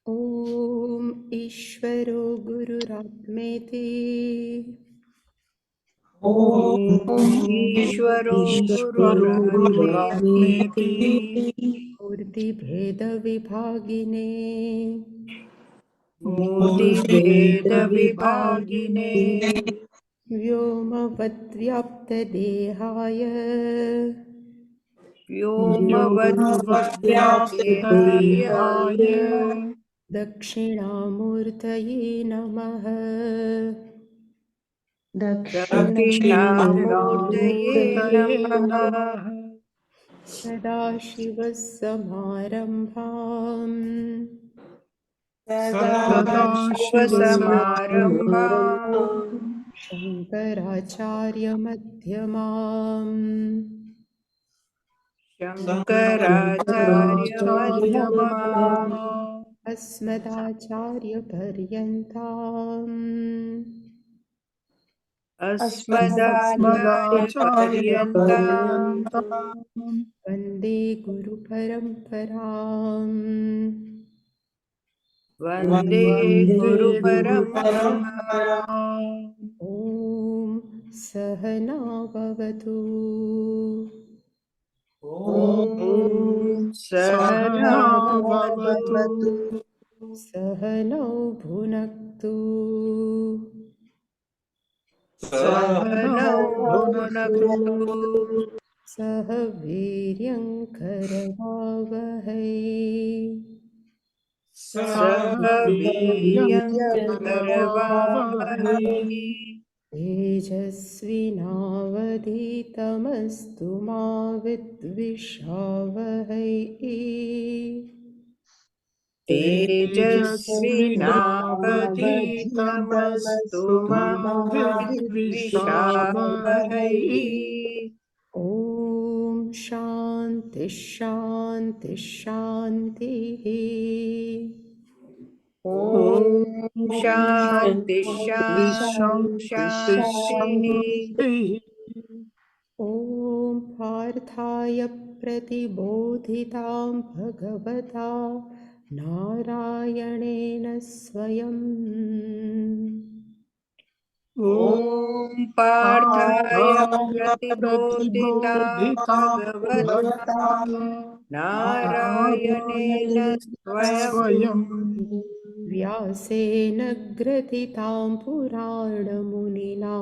ॐ ईश्वरो गुरुरात्मेति ईश्वरो गुरुरात्मेति मूर्तिभेदविभागिने मूर्तिभेदविभागिने व्योमवद्व्याप्तदेहाय व्योमवद्व्याप्तदेहाय दक्षिणामूर्तये नमः। दक्षिणामूर्तये नमः। सदाशिवसमारम्भाम् सदाशिवसमारम्भाम् शङ्कराचार्यमध्यमाम् शङ्कराचार्यमध्यमाम् अस्मदाचार्यपर्यन्ताम् अस्मदाचार्यपर्यन्ताम् वन्दे गुरुपरम्पराम्। वन्दे गुरुपरम्पराम्। ॐ सहना भवतु ॐ सहना भवतु सहनौ भुनक्तु सहनौ भुनक्तु सह वीर्यङ्करवावहै सह वीर्यं करवावहै तेजस्विनावधीतमस्तु मा विद्विषावहै। तेजस्विनावधीतमस्तु मा विद्विषावहै। ॐ शान्ति शान्ति शान्तिः। ॐ शान्ति शान्ति शान्तिः। ॐ पार्थाय प्रतिबोधितां भगवता नारायणेन स्वयं ॐ पार्थाय प्रतिबोधितां भगवता नारायणेन स्वयं व्यासेन ग्रथितां पुराणमुनिना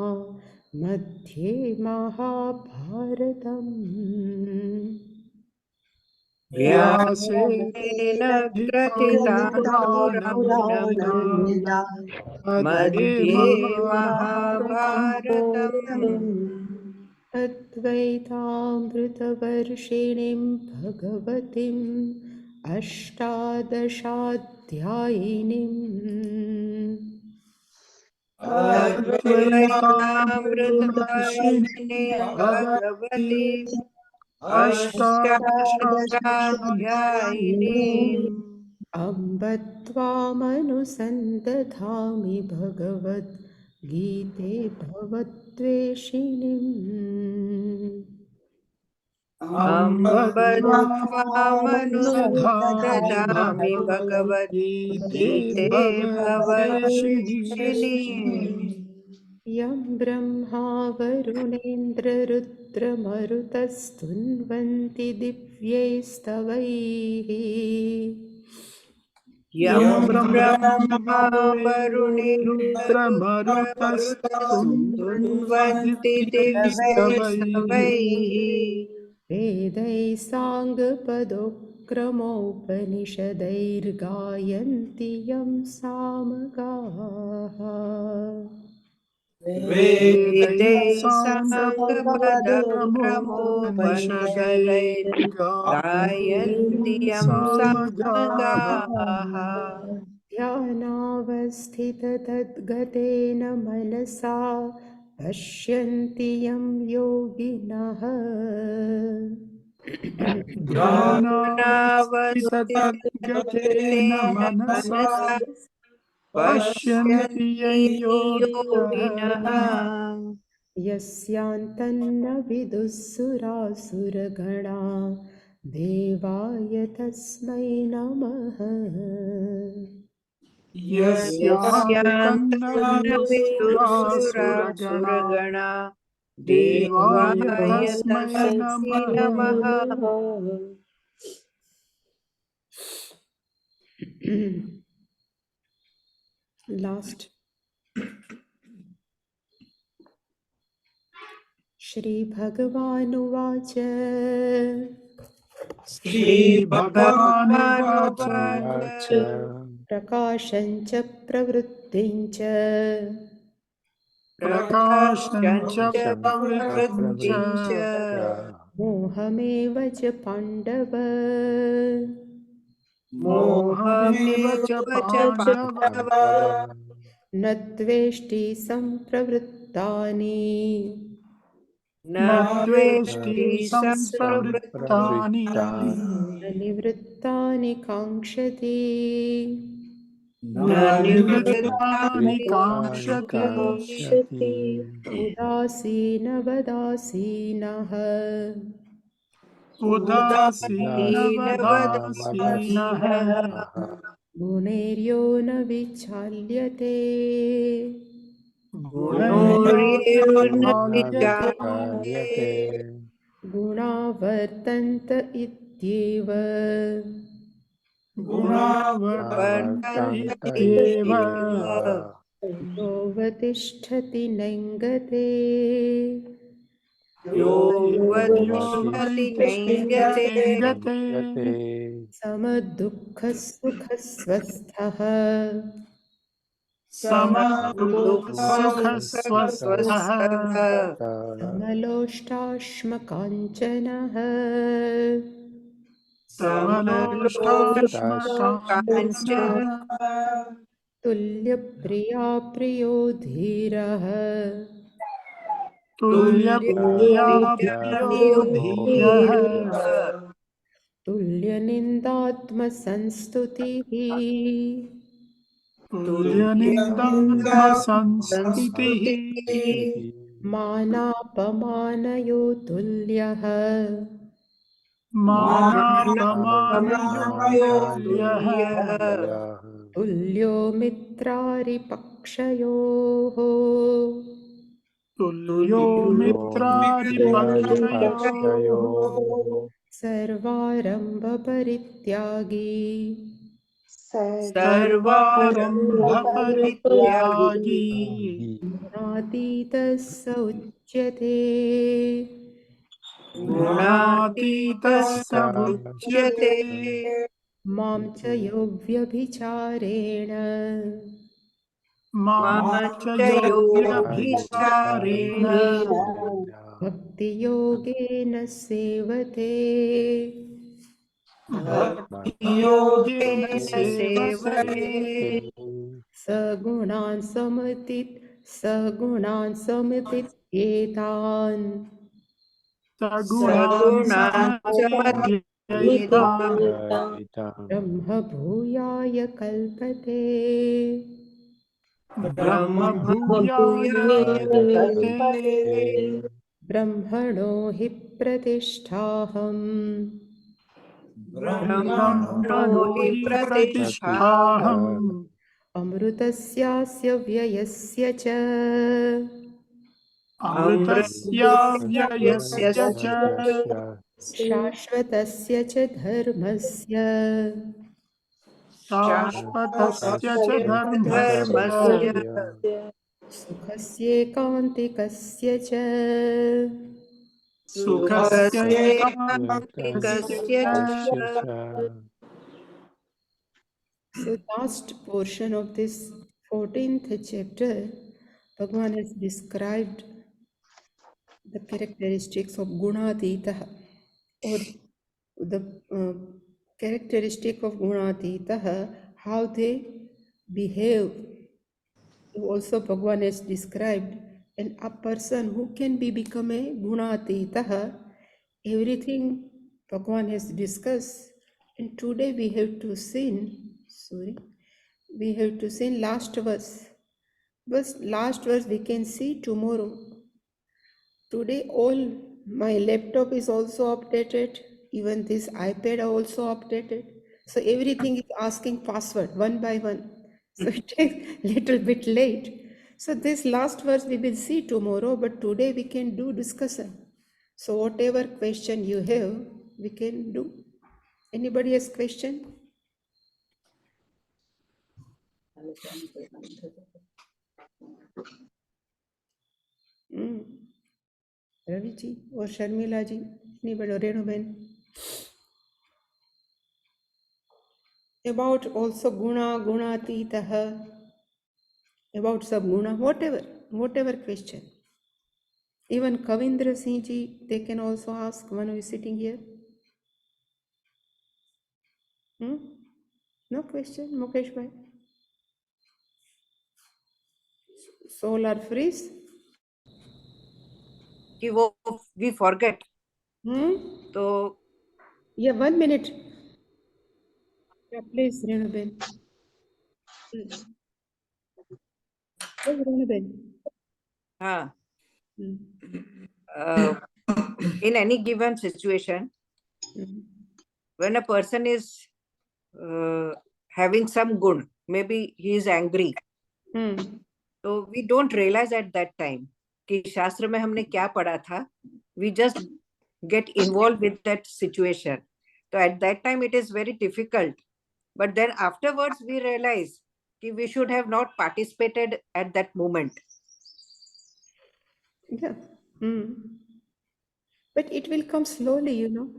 मध्ये महाभारतम्। व्यासेन ग्रथितां पुराणमुनिना मध्ये महाभारतम्। अद्वैतामृतवर्षिणीं भगवतीम् अष्टादशाध्यायिनीम् अद्वैतामृतवर्षिणीं भगवतीम् अष्टादशाध्यायिनीम् अम्ब त्वामनुसन्दधामि भगवद्गीते भवद्वेषिणीम् अम्ब त्वामनुसन्दधामि भगवद्गीते भवद्वेषिणीम् यं ब्रह्मा वरुणेन्द्ररुद्रमरुतस्तुन्वन्ति दिव्यैस्तवैः यं ब्रह्मा वरुणेन्द्ररुद्रमरुतस्तुन्वन्ति दिव्यैस्तवैः वेदैः साङ्गपदोक्रमोपनिषदैर्गायन्ति यं सामगाः वेदैः साङ्गपदक्रमोपनिषदैर्गायन्ति यं सामगाः ध्यानावस्थिततद्गतेन मनसा पश्यन्ति यं योगिनः ध्यानावस्थिततद्गतेन मनसा पश्यन्ति यं योगिनः यस्यान्तन्न विदुःसुरासुरगणा देवाय तस्मै नमः। यस्यान्तं न विदुः विदुर्सुरासुरगणा देवाय देवाय तस्मै तस्मै नमः। नमः। लास्ट श्रीभगवानुवाच श्रीभगवानुवाच श्रीभगवानुवाच प्रकाशं च प्रवृत्तिं च प्रकाशं प्रकाशं च च प्रवृत्तिं च प्रवृत्तिं च मोहमेव च पाण्डव मोहमेव च मोहमेव च पाण्डव पाण्डव न त्वेष्टि सम्प्रवृत्तानि न न द्वेष्टि त्वेष्टि सम्प्रवृत्तानि न निवृत्तानि काङ्क्षति न न निवृत्तानि निवृत्तानि काङ्क्षति काङ्क्षति उदासीनवदासीनः उदासीनवदासीनः उदासीनवदासीनः गुणैर्यो न विचाल्यते गुणैर्यो न गुणोर्येव न विचाल्यते विचार्यते गुणा वर्तन्त इत्येव गुणा वर्तन्त वर्तन्त इत्येव इत्येव योऽवतिष्ठति नेङ्गते योऽवतिष्ठति नेङ्गते योऽवतिष्ठतिरङ्गते समदुःखसुखस्वस्थः समदुःखसुखस्वस्थः समदुःखसुखस्वस्थः समलोष्टाश्मकाञ्चनः समलोष्टाश्मकाञ्चनः समलोष्टाश्मकाञ्चनः तुल्यप्रिया प्रियो धीरः तुल्यप्रिया प्रियो तुल्यप्रियो धीरः धीरः तुल्यनिन्दात्मसंस्तुतिः तुल्यनिन्दात्मसंस्तुतिः संस्तुतिः मानापमानयो तुल्यः मानापमानयो मानापमानयो तुल्यः तुल्यः तुल्यो मित्रारिपक्षयोः तुल्यो मित्रारिपक्षयोः तुल्योऽमित्रपक्षयोः सर्वारम्भपरित्यागी सर्वारम्भपरित्यागी गुणातीतः स उच्यते गुणातीतः स गुणातीतस्तमुच्यते उच्यते मां च यो व्यभिचारेण मां मां च च यो योऽभिचारेण व्यभिचारेण भक्तियोगेन सेवते भक्तियोगेन सेवते सेवते सगुणान् समितित्येतान् सगुणान् सगुणान् समतीत्यैतान् समतीत्यैतान् ब्रह्म भूयाय कल्पते ब्रह्मभूयाय ब्रह्मभूयाय कल्पते कल्पते ब्रह्मणो हि प्रतिष्ठाहम् ब्रह्मणो ब्रह्मणो हि हि प्रतिष्ठाहम् प्रतिष्ठाहम् अमृतस्यास्य व्ययस्य च अमृतस्याव्ययस्य च शाश्वतस्य च धर्मस्य शाश्वतस्य च धर्मस्य धर्मस्य सुखस्यैकान्तिकस्य च सुखस्यैकान्तिकस्य सुखस्यैकान्तिकस्य च च So last portion of this 14th chapter, Bhagavan has described the characteristics of Gunatitaha, or the characteristic of Gunatitaha, how they behave. Also Bhagavan has described, and a person who can become a Gunatitaha, everything Bhagavan has discussed. And today we have to sing last verse. But last verse we can see tomorrow. Today all my laptop is also updated. Even this iPad are also updated. So everything is asking password one by one. So it takes little bit late. So this last verse we will see tomorrow, but today we can do discussion. So whatever question you have, we can do. Anybody has question? Ravi ji or Sharmila ji, anybody or Renuben? About also guna, gunatitaha, about sabguna, whatever question. Even Kavindra Singh ji, they can also ask one who is sitting here. No question, Mukesh bhai. Solar freeze. कि वो we forget तो Yeah, 1 minute. Yeah, please, Renuben. Yes, Renuben. हाँ in any given situation when a person is having some good, maybe he is angry, so we don't realize at that time कि शास्त्र में हमने क्या पढ़ा था. We just get involved with that situation. So at that time it is very difficult, but then afterwards we realize कि we should have not participated at that moment. Yeah. But it will come slowly, you know.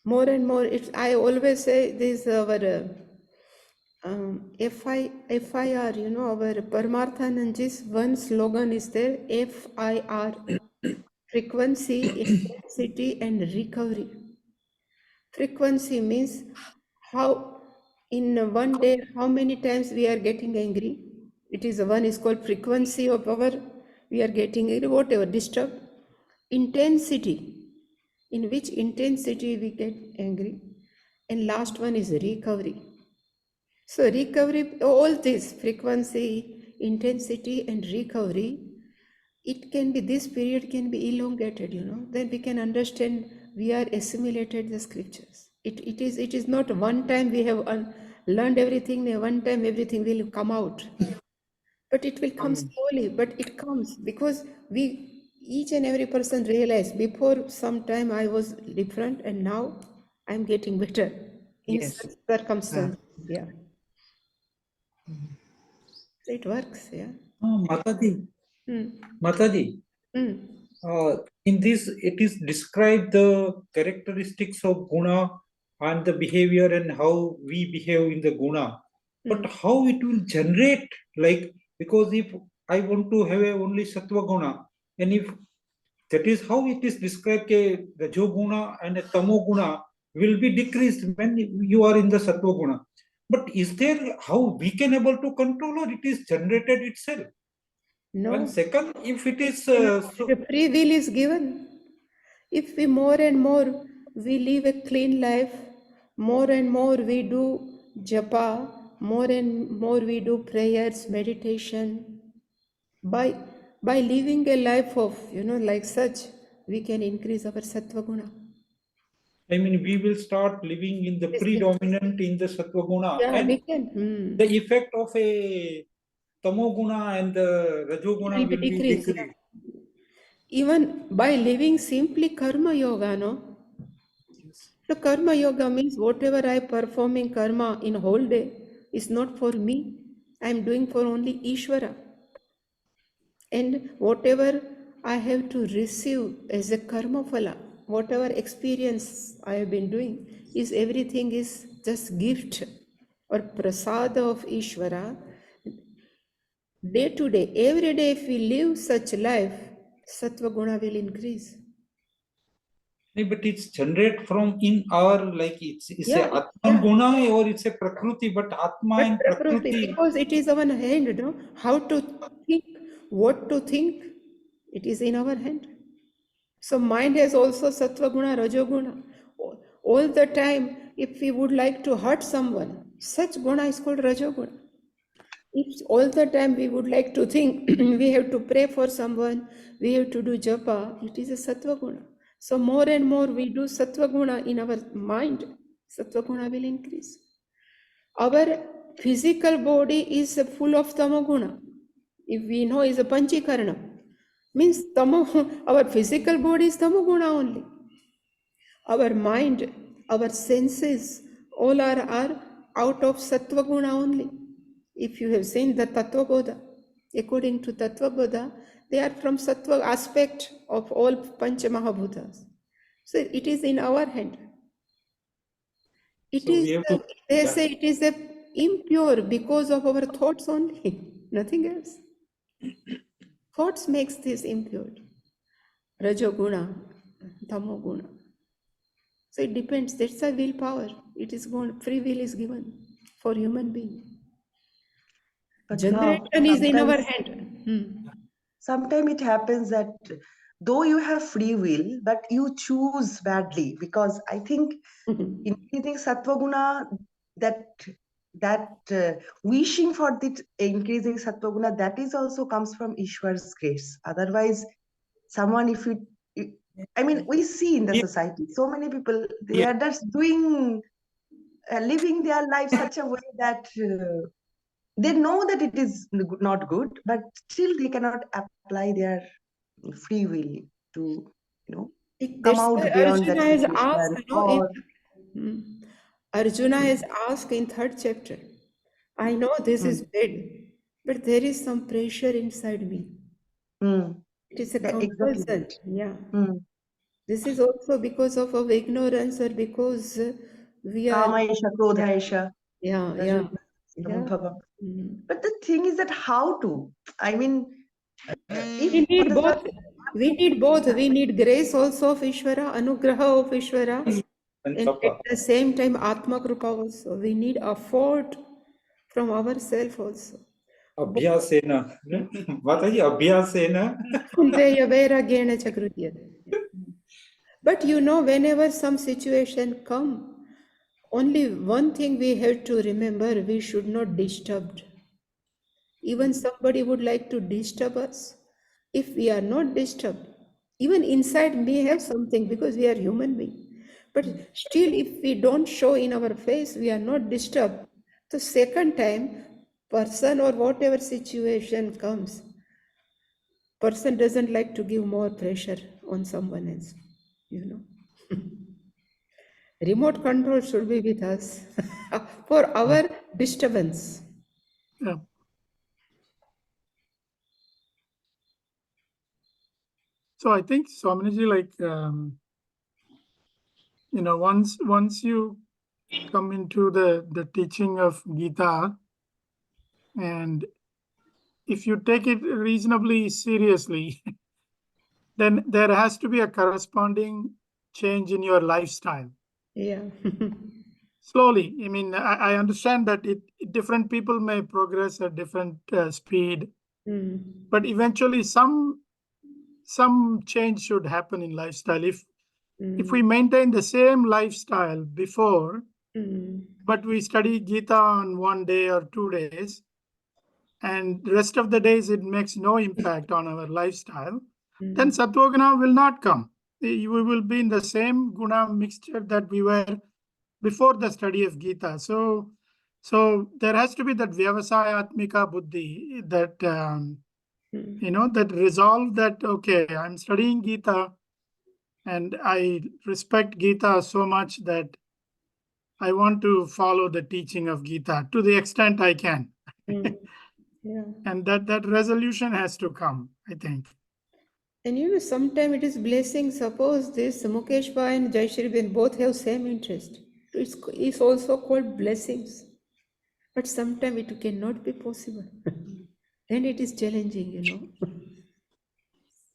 More and more. I always say this our FIR, you know, our Paramarthananji's one slogan is there, FIR, frequency, intensity and recovery. Frequency means how in one day, how many times we are getting angry. It is one is called frequency of our, we are getting angry, whatever, disturbed. Intensity, in which intensity we get angry. And last one is recovery. So recovery, all this frequency, intensity and recovery, it can be, this period can be elongated, you know, then we can understand we are assimilated the scriptures. It is not one time we have learned everything, one time everything will come out. But it will come slowly, but it comes because we, each and every person realize before some time I was different and now I'm getting better in Yes. such circumstances. Yeah. So it works, yeah. Mataji, Hmm. Mataji, in this it is described the characteristics of guna and the behavior and how we behave in the guna. But how it will generate, like, because if I want to have only sattva guna, and if that is how it is described, the rajo guna and the tamo guna will be decreased when you are in the sattva guna. But is there how we can able to control, or it is generated itself? No. And second, if it is The free will is given. If we more and more we live a clean life, more and more we do japa, more and more we do prayers, meditation. By living a life of, you know, like such, we can increase our sattva guna. I mean, we will start living in the Yes, predominant in the sattva guna, yeah, and we can. the effect of a tamo guna and the rajo guna It will will be be decreased. decreased. Even by living simply karma yoga, no? So karma yoga means whatever I performing karma in whole day is not for me. I am doing for only Ishvara. And whatever I have to receive as a karma phala, whatever experience I have been doing, is everything is just gift or prasada of Ishvara. Day to day, every day if we live such life, sattva guna will increase. But it's generate from in our, like, it's a Yeah, atman guna or it's a prakriti, but atma but and Prakriti, prakriti. because it is our hand, no? How to think, what to think, it is in our hand. So mind has also sattva guna, rajo guna. All the time, if we would like to hurt someone, such guna is called rajo guna. If all the time we would like to think, we have to pray for someone, we have to do japa, it is a sattva guna. So more and more we do sattva guna in our mind, sattva guna will increase. Our physical body is full of tamoguna. If we know is a panchikarana, means our physical body is tamoguna only. Our mind, our senses, all are out of sattva guna only. If you have seen the Tattva Bodha, according to Tattva Bodha, they are from sattva aspect of all Pancha Mahabhutas. So it is in our hand. It So is, we have to, they yeah. say it is impure because of our thoughts only, nothing else. Thoughts makes this impure. Rajoguna, Tamoguna. So it depends. That's a willpower. It is gone. Free will is given for human being. But Generation is in our sometimes, hand. sometimes it happens that though you have free will, but you choose badly, because I think increasing sattva guna, that wishing for the increasing sattva guna, that is also comes from Ishwar's grace. Otherwise, someone, if I mean, we see in the Yeah. society so many people, they Yeah. are just doing living their life such a way that they know that it is not good, but still they cannot apply their free will to, come That's why out beyond that Arjuna has asked, situation. Or Arjuna has asked in third chapter, I know this is bad, but there is some pressure inside me. It is a exactly compulsion. that. Yeah. Mm. This is also because of our ignorance or because we are, Kamaesha, Krodhaesha, yeah, yeah, Rajoguna, yeah. Samabhava. Mm. But the thing is that how to? I mean, We if need what is the both. We need both. We need grace also of Ishvara, Anugraha of Ishvara, And and at tapa. the same time Atma Krupa also. We need effort from ourselves also. Abhyasena. Mataji, Abhyasena. Kundeya vairagena chakrutyate. But you know, whenever some situation come, only one thing we have to remember: we should not disturb. Even somebody would like to disturb us. If we are not disturbed, even inside may have something because we are human beings. But still, if we don't show in our face, we are not disturbed. The second time, person or whatever situation comes, person doesn't like to give more pressure on someone else. You know, remote control should be with us for our disturbance. Yeah. So I think Swamiji, like once you come into the teaching of Gita, and if you take it reasonably seriously, then there has to be a corresponding change in your lifestyle. Yeah. Slowly. I mean, I understand that different people may progress at different speed, but eventually some change should happen in lifestyle. If we maintain the same lifestyle before, but we study Gita on 1 day or 2 days, and the rest of the days it makes no impact on our lifestyle, then Sattva-guna will not come. We will be in the same guna mixture that we were before the study of Gita. So there has to be that vyavasayatmika buddhi, that that resolve that, okay, I'm studying Gita and I respect Gita so much that I want to follow the teaching of Gita to the extent I can. Yeah. And that resolution has to come, I think. And you know, sometimes it is blessing. Suppose this Mukesh Bhai and Jai Shri Ben both have same interest. It's also called blessings. But sometimes it cannot be possible. Then it is challenging, you know.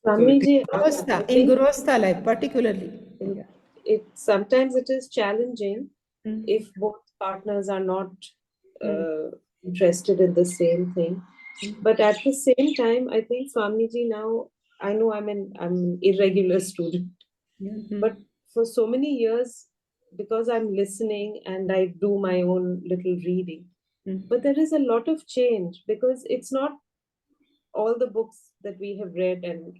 So it is Swamiji, I In think Grostha life, particularly. yeah, sometimes it is challenging Mm. if both partners are not interested in the same thing. But at the same time, I think Swamiji, now I know I'm an irregular student, but for so many years, because I'm listening and I do my own little reading, but there is a lot of change because it's not all the books that we have read and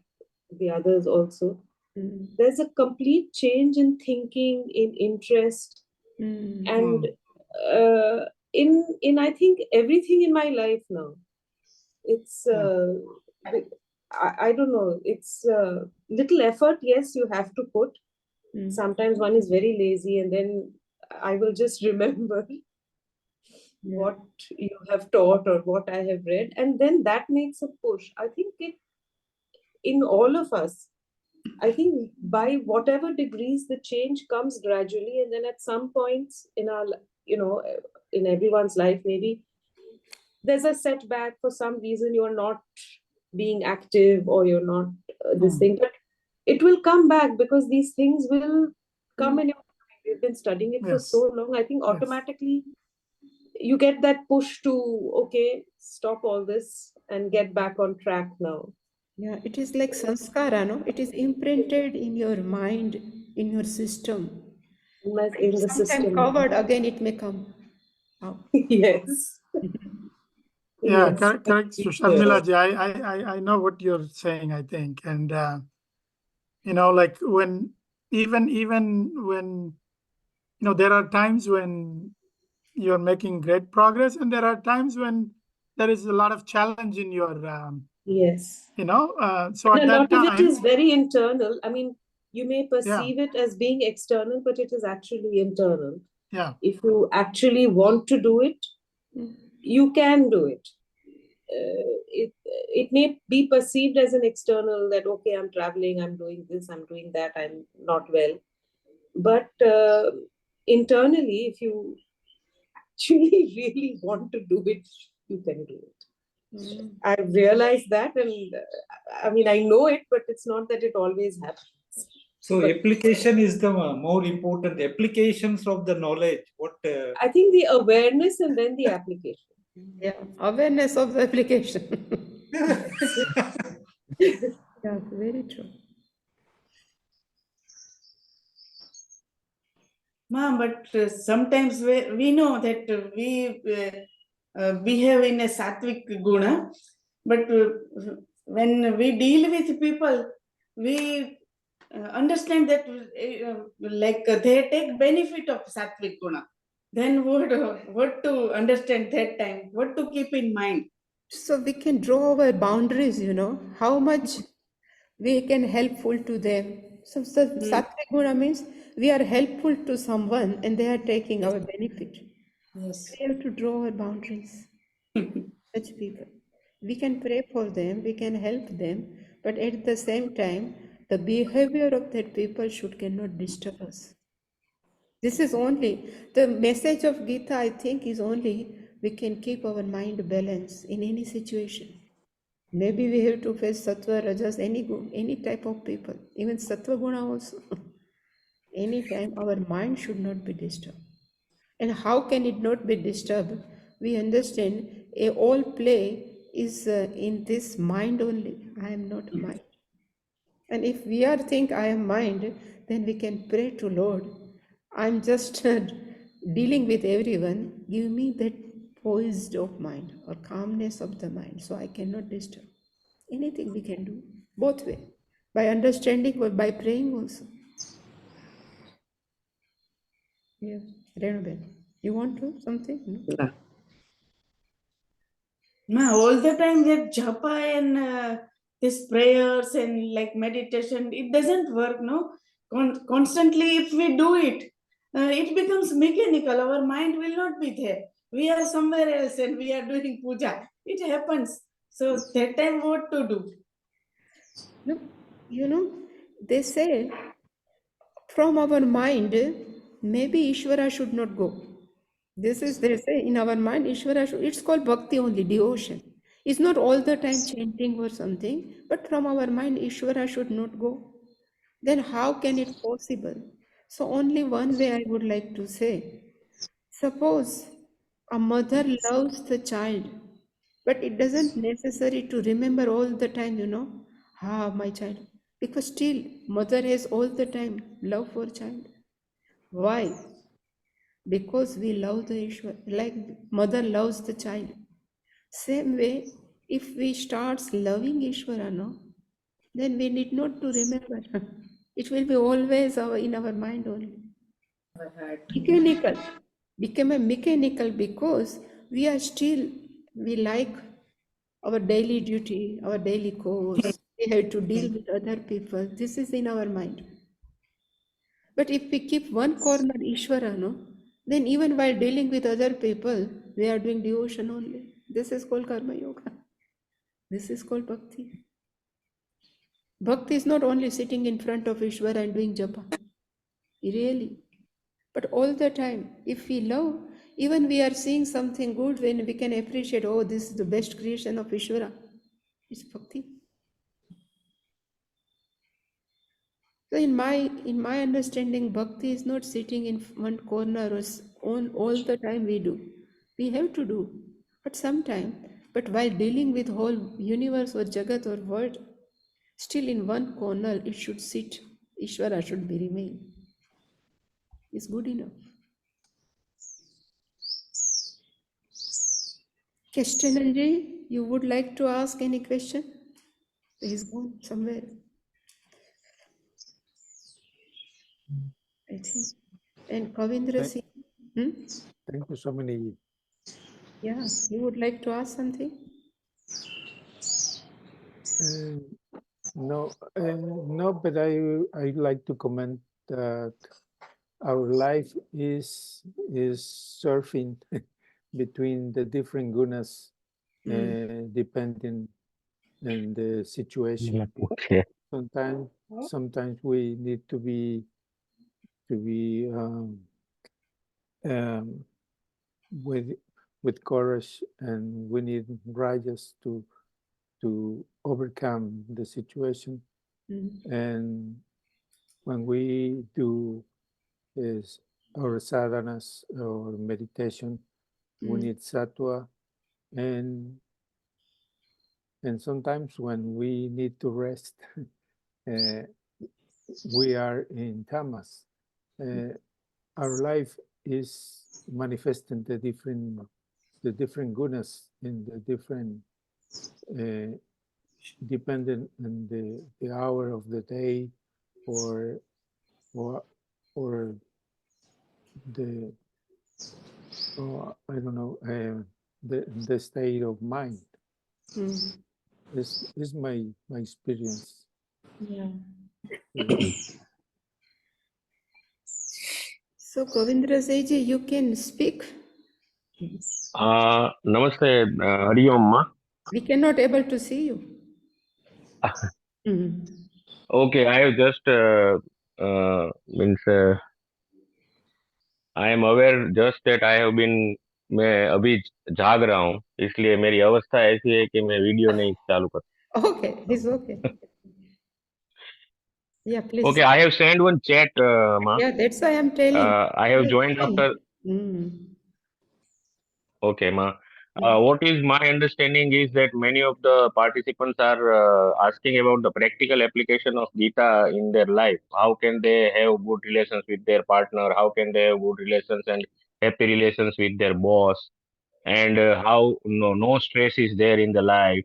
the others also. there's a complete change in thinking, in interest, and in I think everything in my life now. It's I don't know. It's little effort. Yes, you have to put. Sometimes one is very lazy, and then I will just remember what you have taught or what I have read, and then that makes a push. I think it in all of us. I think by whatever degrees the change comes gradually, and then at some points in our, in everyone's life, maybe there's a setback for some reason. You're not being active, or you're not this thing, but it will come back because these things will come in your mind. We've been studying it for so long. I think automatically you get that push to, okay, stop all this and get back on track now. Yeah, it is like sanskara, no? It is imprinted in your mind, in your system. In the Sometime system. covered, again it may come out. Yes. Yeah, Yes. correct, Sharmila ji. I know what you're saying, I think. And, like when, even when, there are times when you're making great progress, and there are times when there is a lot of challenge in your, yes. So And at a that lot of it time, is very internal. I mean, you may perceive it as being external, but it is actually internal. yeah, If you actually want to do it, you can do it. It may be perceived as an external, that okay, I'm traveling, I'm doing this, I'm doing that, I'm not well. But internally, if you actually really want to do it, you can do it. I've realized that, and I mean, I know it, but it's not that it always happens. So application is the more important. Applications of the knowledge. What I think the awareness and then the application. Yeah, awareness of the application. Yeah, very true. Ma, but sometimes we know that we behave in a sattvic guna, but when we deal with people, we understand that like they take benefit of sattvic guna. Then what to understand that time? What to keep in mind? So we can draw our boundaries, how much we can helpful to them. So sattvic guna means we are helpful to someone and they are taking our benefit. Yes. We have to draw our boundaries. Such people. We can pray for them, we can help them, but at the same time, the behavior of that people cannot disturb us. This is only the message of Gita, I think, is only we can keep our mind balanced in any situation. Maybe we have to face sattva, rajas, any type of people, even sattva guna also. Anytime our mind should not be disturbed. And how can it not be disturbed? We understand all play is in this mind only. I am not mind. And if we are think I am mind, then we can pray to Lord. I'm just dealing with everyone. Give me that poise of mind or calmness of the mind, so I cannot disturb. Anything we can do, both way, by understanding or by praying also. Yeah, Renuben, you want to something? No? Yeah. Ma, all the time that japa and this prayers and like meditation, it doesn't work, no? Constantly, if we do it, it becomes mechanical. Our mind will not be there. We are somewhere else and we are doing puja. It happens. So that time, what to do? No, they say from our mind, maybe Ishvara should not go. This is, they say, in our mind, Ishvara should, it's called bhakti only, devotion. It's not all the time chanting or something, but from our mind, Ishvara should not go. Then how can it possible? So only one way I would like to say, suppose a mother loves the child, but it doesn't necessary to remember all the time, my child. Because still, mother has all the time love for child. Why? Because we love the Ishwar, like mother loves the child. Same way, if we start loving Ishvara, no, then we need not to remember. It will be always in our mind only. Mechanical. Become a mechanical because we like our daily duty, our daily course. We have to deal with other people. This is in our mind. But if we keep one corner Ishvara, no, then even while dealing with other people, we are doing devotion only. This is called Karma Yoga. This is called Bhakti. Bhakti is not only sitting in front of Ishvara and doing japa. Really. But all the time, if we love, even we are seeing something good, when we can appreciate, oh, this is the best creation of Ishvara. It's Bhakti. So in my understanding, Bhakti is not sitting in one corner or on all the time we do. We have to do. But sometime, but while dealing with whole universe or Jagat or world, still in one corner it should sit. Ishvara should be remain. It's good enough. Kestenanji, you would like to ask any question? He's gone somewhere, I think. And Kavindra Singh, Thank you so many. yeah, you would like to ask something? No, but I like to comment that our life is surfing between the different gunas, depending on the situation. Okay. Sometimes we need to be with courage, and we need rajas to overcome the situation. And when we do our sadhanas or meditation, we need sattva, and sometimes when we need to rest, we are in tamas. Our life is manifesting the different gunas in the different, dependent on the hour of the day, or the I don't know, the state of mind. This is my experience. Yeah. So Kavindra Seji, you can speak. Namaste, Hari Om Ma. We cannot able to see you. Okay, I have just I am aware just that I have been, मैं अभी जाग रहा हूँ, इसलिए मेरी अवस्था ऐसी है कि मैं वीडियो नहीं चालू कर सकता. Okay, it's okay. Yeah, please. Okay, I have sent one chat, Ma. Yeah, that's why I'm telling. I have joined after. Okay, Ma. What is my understanding is that many of the participants are asking about the practical application of Gita in their life. How can they have good relations with their partner? How can they have good relations and happy relations with their boss? And how no stress is there in the life.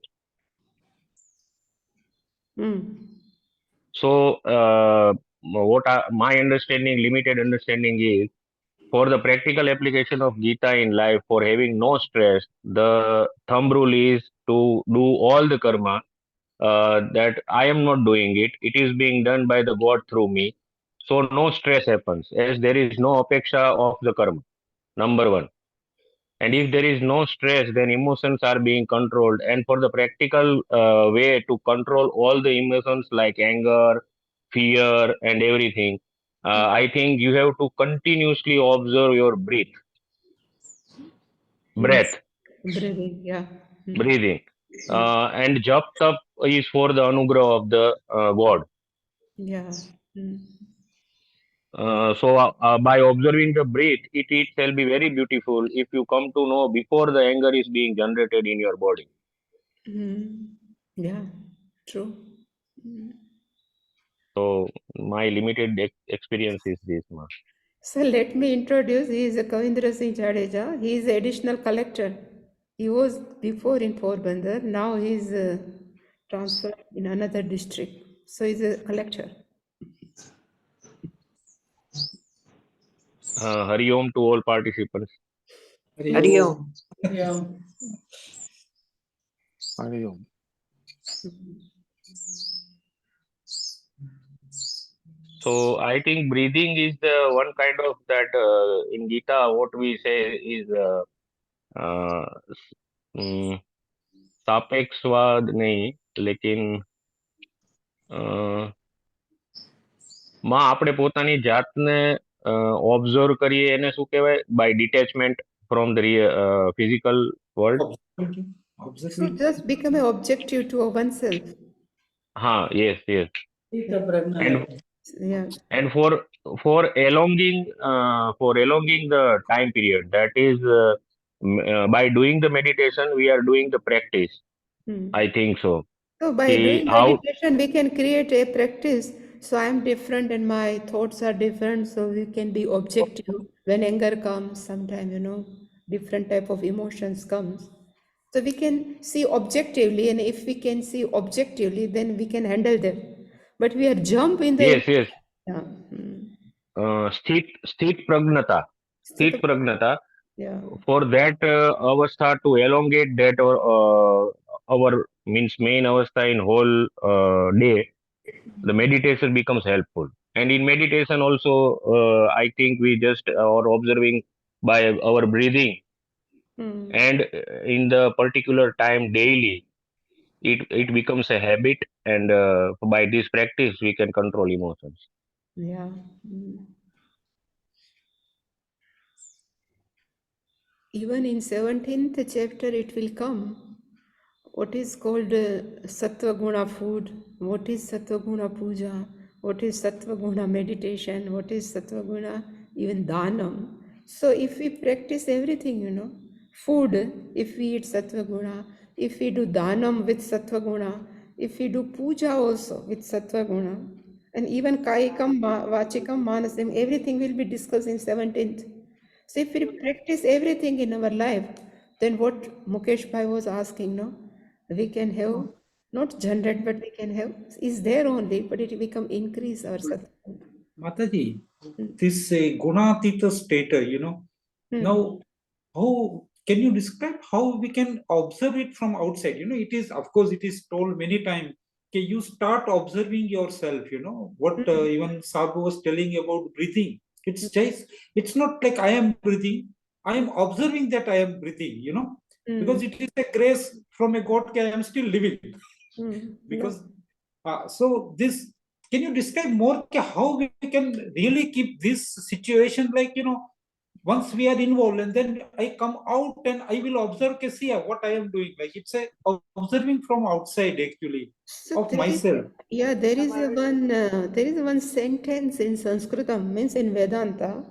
So, my understanding, limited understanding is, for the practical application of Gita in life, for having no stress, the thumb rule is to do all the karma that I am not doing it. It is being done by the God through me. So no stress happens, as there is no apeksha of the karma. Number one. And if there is no stress, then emotions are being controlled. And for the practical way to control all the emotions like anger, fear, and everything, I think you have to continuously observe your breath. Breathing, yeah. Breathing. And jap tap is for the anugrah of the God. Yeah. So by observing the breath, it shall be very beautiful if you come to know before the anger is being generated in your body. Yeah, true. So my limited experience is this, Ma. So let me introduce. He is Kavindra Singh Jadeja. He is additional collector. He was before in Porbandar. Now he is transferred in another district. So he is a collector. Hari Om to all participants. Hari Om. Yeah. Hari Om. So I think breathing is the one kind of that in Gita what we say is सापेक्षवाद नहीं लेकिन માં આપણે પોતાની જાતને observe કરીએ એને શું કહેવાય by detachment from the physical world. So just become an objective to oneself. હા, yes, yes. And Yeah. and for elonging the time period, that is by doing the meditation we are doing the practice. I think so. So by See doing how meditation, we can create a practice. So I am different and my thoughts are different. So we can be objective. When anger comes, sometime, different type of emotions comes. So we can see objectively, and if we can see objectively, then we can handle them. But we are jump in the yes, yes. yeah. સ્થિત પ્રજ્ઞતા. Yeah. For that avastha to elongate that or our means main avastha in whole day, the meditation becomes helpful. And in meditation also I think we just are observing by our breathing, and in the particular time daily it becomes a habit, and by this practice we can control emotions. Yeah. Even in 17th chapter it will come what is called sattva guna food, what is sattva guna puja, what is sattva guna meditation, what is sattva guna even dhanam. So if we practice everything, food, if we eat sattva guna, if we do dhanam with sattva guna, if we do puja also with sattva guna, and even kaikam vachikam manasam, everything will be discussed in 17th. So if we practice everything in our life, then what Mukesh Bhai was asking, no? We can have, not generate, but we can have, is there only, but it become increase our sattva. Mataji, this gunatita state, now how can you describe how we can observe it from outside? It is, of course, it is told many times. Okay, you start observing yourself, what even Sabu was telling about breathing. It's not like I am breathing. I am observing that I am breathing, because it is a grace from a God. I am still living. Because so this, can you describe more how we can really keep this situation like, once we are involved and then I come out and I will observe what I am doing. Like it's a observing from outside actually So of myself. there is one sentence in Sanskritam, means in Vedanta,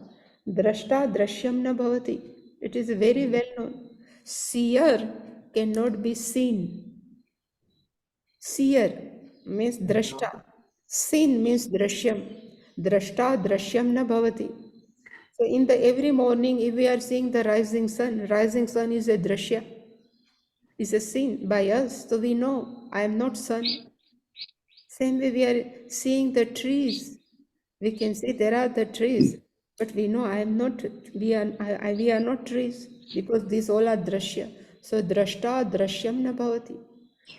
drashta drashyam na bhavati. It is very well known. Seer cannot be seen. Seer means drashta. Seen means drashyam. Drashta drashyam na bhavati. So in the every morning, if we are seeing the rising sun is a drashya, is a seen by us. So we know I am not sun. Same way we are seeing the trees. We can see there are the trees, but we know I am not. We are not trees because these all are drashya. So drashta drashyam na bhavati.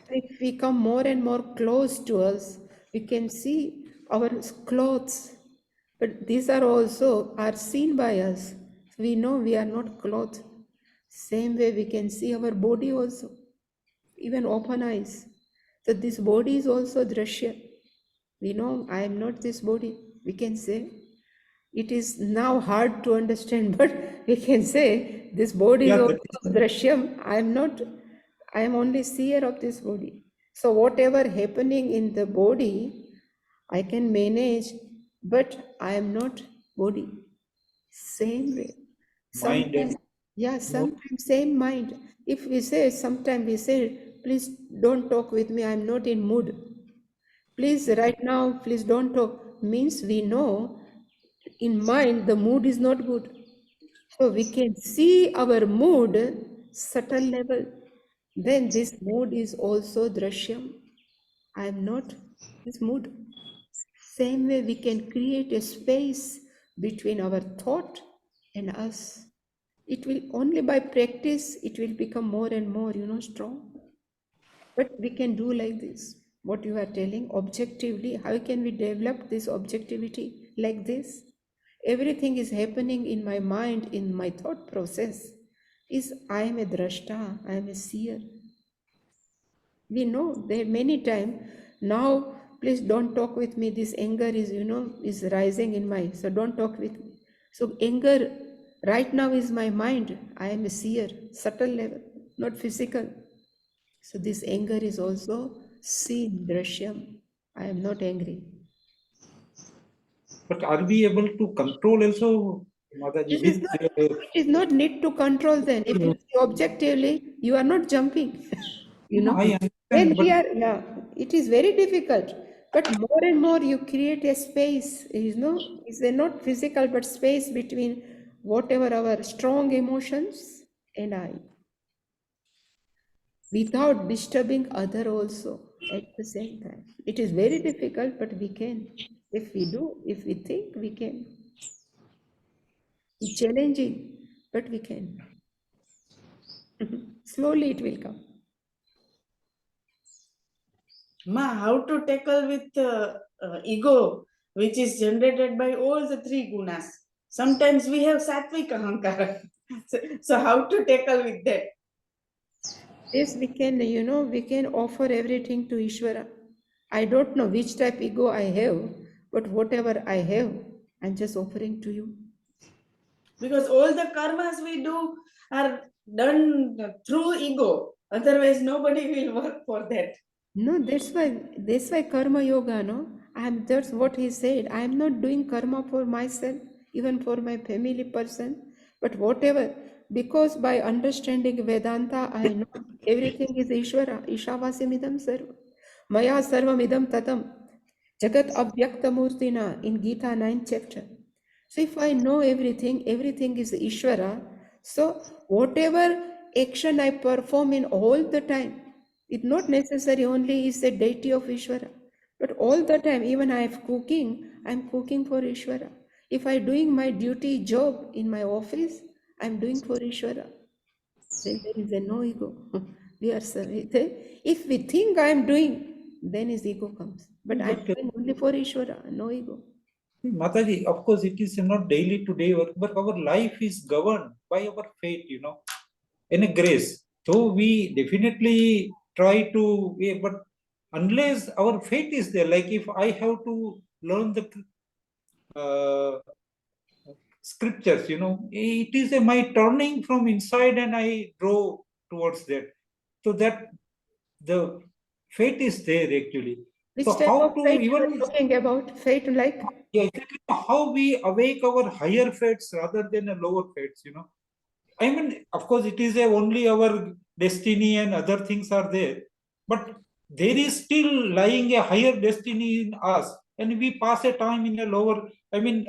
If we come more and more close to us, we can see our clothes, but these are also are seen by us. We know we are not clothed. Same way we can see our body also, even open eyes. So this body is also drashya. We know I am not this body. We can say it is now hard to understand, but we can say this body is also drishyam. I am not. I am only seer of this body. So whatever happening in the body, I can manage, but I am not body. Same way. Sometimes, sometimes same mind. If we say, sometimes we say, please don't talk with me, I am not in mood. Please, right now, please don't talk. Means we know in mind the mood is not good. So we can see our mood subtle level. Then this mood is also drishyam. I am not this mood. Same way we can create a space between our thought and us. It will only by practice, it will become more and more, strong. But we can do like this. What you are telling objectively, how can we develop this objectivity like this? Everything is happening in my mind, in my thought process. Is I am a drashta, I am a seer. We know there many times now. Please don't talk with me. This anger is rising in my. So don't talk with me. So anger right now is my mind. I am a seer, subtle level, not physical. So this anger is also seen, drashyam. I am not angry. But are we able to control also, Mataji, It is not need to control then. If you see objectively, you are not jumping. I Then understand, we but are, yeah, it is very difficult. But more and more you create a space, is not physical, but space between whatever our strong emotions and I, without disturbing other also at the same time. It is very difficult, but we can. If we do, if we think, we can. It's challenging, but we can. Slowly it will come. Ma, how to tackle with ego, which is generated by all the three gunas? Sometimes we have sattvic ahankara. So how to tackle with that? Yes, we can, we can offer everything to Ishvara. I don't know which type ego I have, but whatever I have, I'm just offering to you. Because all the karmas we do are done through ego. Otherwise, nobody will work for that. No, that's why karma yoga, no? That's what he said. I'm not doing karma for myself, even for my family person, but whatever. Because by understanding Vedanta, I know everything is Ishvara, Ishavasimidam Sarva. Maya Sarvamidam Tatam. Jagat Abhyakta Murtina in Gita 9th chapter. So if I know everything, everything is Ishvara. So whatever action I perform in all the time, it not necessary only is the deity of Ishvara, but all the time, even I am cooking, I am cooking for Ishvara. If I doing my duty job in my office, I am doing for Ishvara. Then there is a no ego. We are if we think I am doing, then his ego comes. But I am doing only for Ishvara, no ego. Mataji, of course, it is not daily to day work, but our life is governed by our fate, in a grace. So we definitely try to, but unless our fate is there, like if I have to learn the scriptures, it is my turning from inside and I draw towards that. So that the fate is there actually. Which So type how of to fate you even are talking about? Fate like? yeah, exactly how we awake our higher fates rather than a lower fates, I mean, of course, it is only our destiny and other things are there, but there is still lying a higher destiny in us, and we pass a time in a lower, I mean,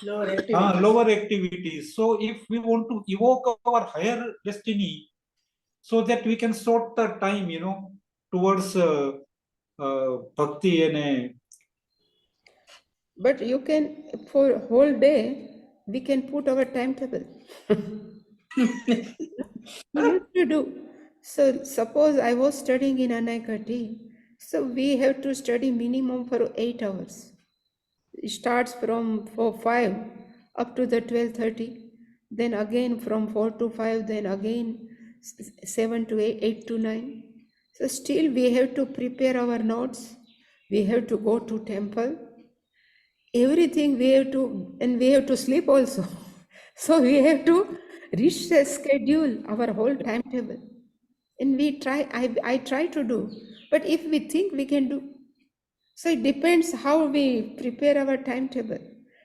Lower activities. lower activities. So, if we want to evoke our higher destiny, so that we can sort the time, towards bhakti and But you can, for whole day, we can put our timetable. We used to do. So suppose I was studying in Anaikati, so we have to study minimum for 8 hours. It starts from 5 up to the 12:30, then again from 4 to 5, then again 7 to 8, 8 to 9. So still we have to prepare our notes. We have to go to temple. Everything we have to, and we have to sleep also. So we have to reschedule our whole timetable. And I try to do. But if we think we can do, so it depends how we prepare our timetable.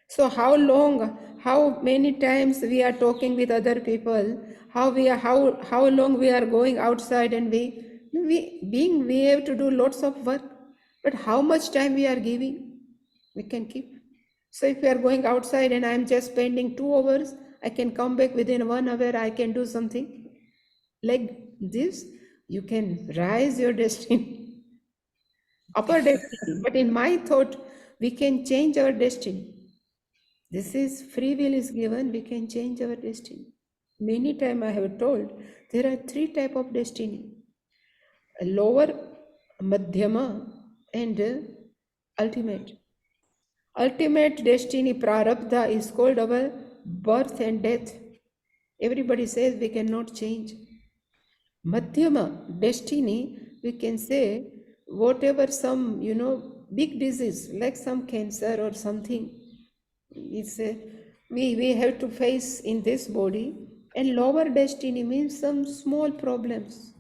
So how many times we are talking with other people, how long we are going outside, and we have to do lots of work. But how much time we are giving, we can keep. So if we are going outside and I am just spending 2 hours, I can come back within 1 hour, I can do something. Like this, you can rise your destiny, upper destiny. But in my thought, we can change our destiny. This is free will is given, we can change our destiny. Many times I have told there are three type of destiny: a lower, madhyama, and ultimate. Ultimate destiny prarabdha is called our birth and death. Everybody says we cannot change. Madhyama destiny, we can say whatever some big disease like some cancer or something, it's we have to face in this body. And lower destiny means some small problems.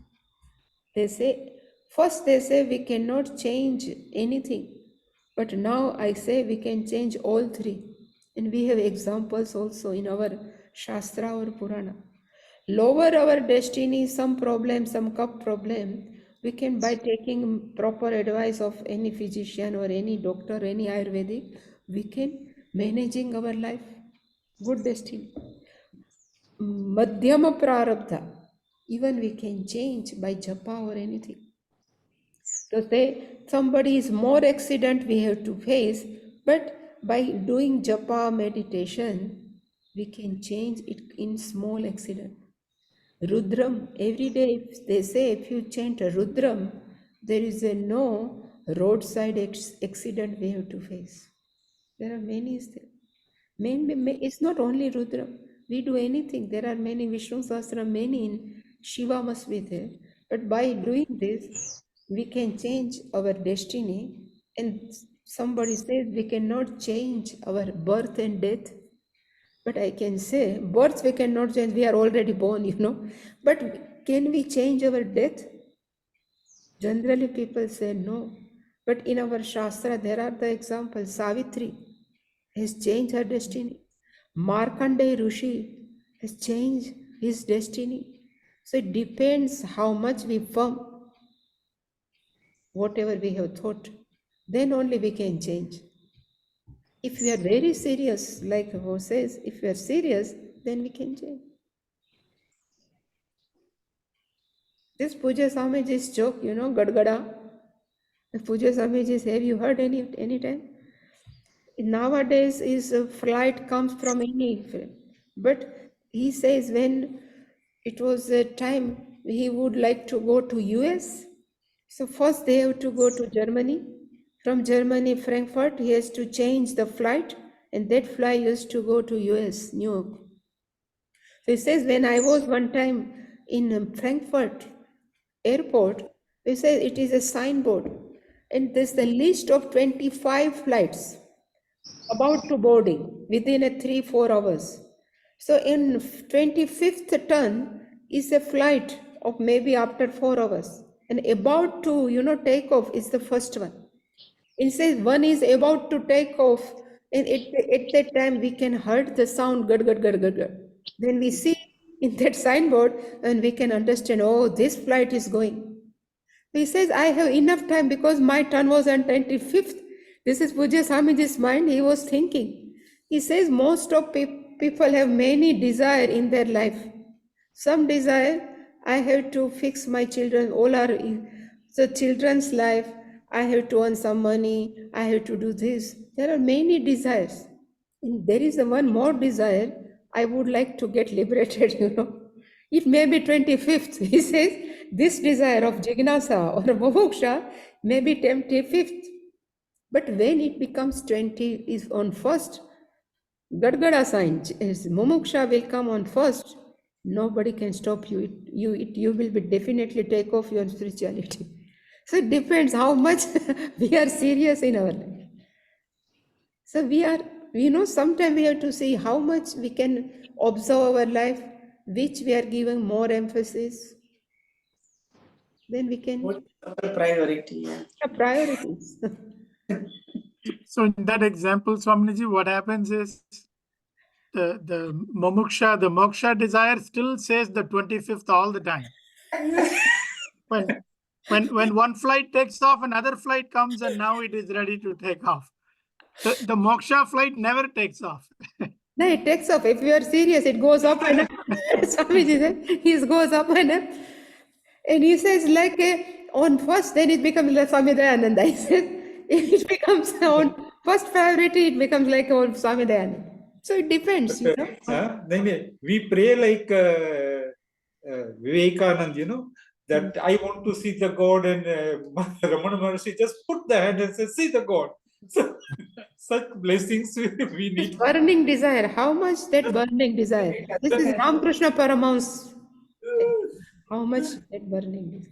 They say, first they say we cannot change anything, but now I say we can change all three. And we have examples also in our Shastra or Purana. Lower our destiny, some problem, some cup problem, we can, by taking proper advice of any physician or any doctor, any Ayurvedic, we can managing our life, good destiny. Madhyama prarabdha, even we can change by japa or anything. So say somebody is more accident we have to face, but by doing japa meditation, we can change it in small accident. Rudram, every day they say if you chant Rudram, there is a no roadside accident we have to face. There are many. It's not only Rudram. We do anything. There are many Vishnu Sahasra, many in Shiva must be there. But by doing this, we can change our destiny. And somebody says we cannot change our birth and death. But I can say, birth we cannot change. We are already born. But can we change our death? Generally, people say no. But in our Shastra, there are the examples. Savitri has changed her destiny. Markandeya Rishi has changed his destiny. So it depends how much we firm whatever we have thought. Then only we can change. If we are very serious, like who says, if we are serious, then we can change. This Puja Swamiji's joke, Gadgada. Puja Swamiji's, have you heard any time? Nowadays is a flight comes from any, but he says when it was a time he would like to go to US. So first they have to go to Germany. From Germany, Frankfurt, he has to change the flight, and that flight used to go to US, New York. So he says, when I was one time in Frankfurt airport, he says it is a signboard, and there's the list of 25 flights about to boarding within a 3-4 hours. So in 25th turn is a flight of maybe after 4 hours, and about to take off is the first one. It says one is about to take off, and at that time we can hear the sound gad gad gad gad gad. Then we see in that signboard and we can understand, oh, this flight is going. He says, I have enough time because my turn was on 25th. This is Pujya Swamiji's mind. He was thinking. He says most of people have many desire in their life. Some desire, I have to fix my children. All are the children's life. I have to earn some money. I have to do this. There are many desires. And there is one more desire. I would like to get liberated. It may be 25th. He says, this desire of Jignasa or Momoksha may be 25th. But when it becomes 20 is on first, Gadgada sign, Momoksha will come on first. Nobody can stop you. You will be definitely take off your spirituality. So it depends how much we are serious in our life. So sometimes we have to see how much we can observe our life, which we are giving more emphasis. Then we can. What is our priority? Yeah. Priorities. So in that example, Swamiji, what happens is the moksha desire still says the 25th all the time. When one flight takes off, another flight comes and now it is ready to take off. The moksha flight never takes off. No, it takes off. If you are serious, it goes up and up. Swamiji said, it goes up and up. And he says, like on first, then it becomes like Swami Dayananda. He says, if it becomes on first priority, it becomes like on Swami Dayananda. So it depends, you know. Then we pray like Vivekanand, that I want to see the God, and Ramana Maharshi just put the hand and say, see the God. So, such blessings we need. Burning desire. How much that burning desire? This is Ramakrishna Paramahamsa. How much that burning desire?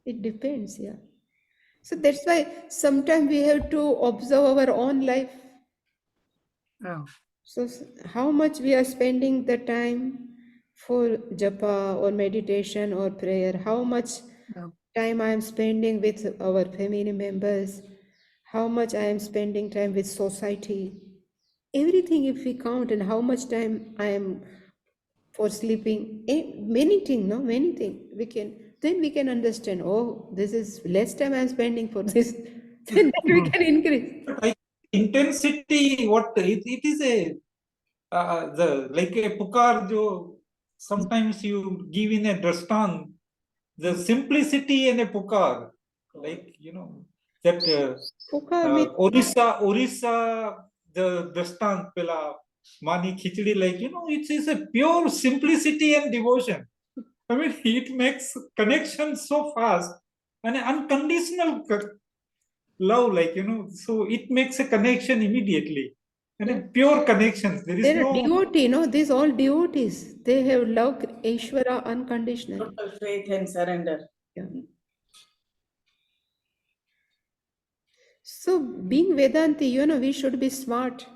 It depends, yeah. So that's why sometimes we have to observe our own life. Yeah. So how much we are spending the time for japa or meditation or prayer? How much Yeah. time I am spending with our family members? How much I am spending time with society? Everything, if we count, and how much time I am for sleeping, many things, no, many things. Then we can understand. Oh, this is less time I am spending for this. Then we can increase. But intensity, what it is the like a pukar, sometimes you give in a drastan, the simplicity in a pukar, like that Pukar means Orissa, the drastan pela mani khichdi, like it is a pure simplicity and devotion. I mean, it makes connection so fast and unconditional love, like so it makes a connection immediately and a pure connection. There is they're a no devotee, no? These all devotees. They have loved Ishvara unconditionally. Total faith and surrender. Yeah. So being Vedanti, we should be smart.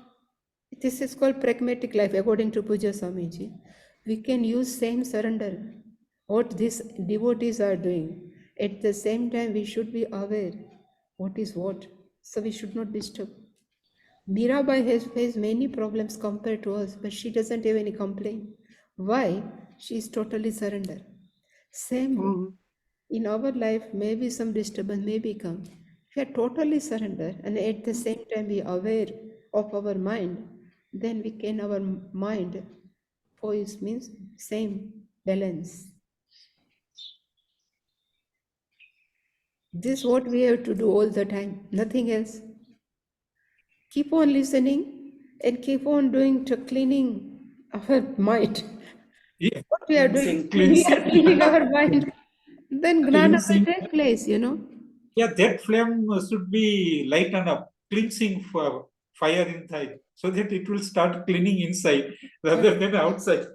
This is called pragmatic life, according to Puja Swamiji. We can use same surrender, what these devotees are doing. At the same time, we should be aware what is what. So we should not disturb. Mirabai has faced many problems compared to us, but she doesn't have any complaint. Why? She is totally surrender. Same way, in our life, maybe some disturbance may become. If we are totally surrender and at the same time be aware of our mind, then we can our mind poise means same balance. This is what we have to do all the time, nothing else. Keep on listening and keep on doing to cleaning our mind. yeah, What we are doing, we cleansing. are cleaning our mind. Then gnana will Cleansing. take place, Yeah, that flame should be lightened up, cleansing for fire inside, so that it will start cleaning inside rather than outside.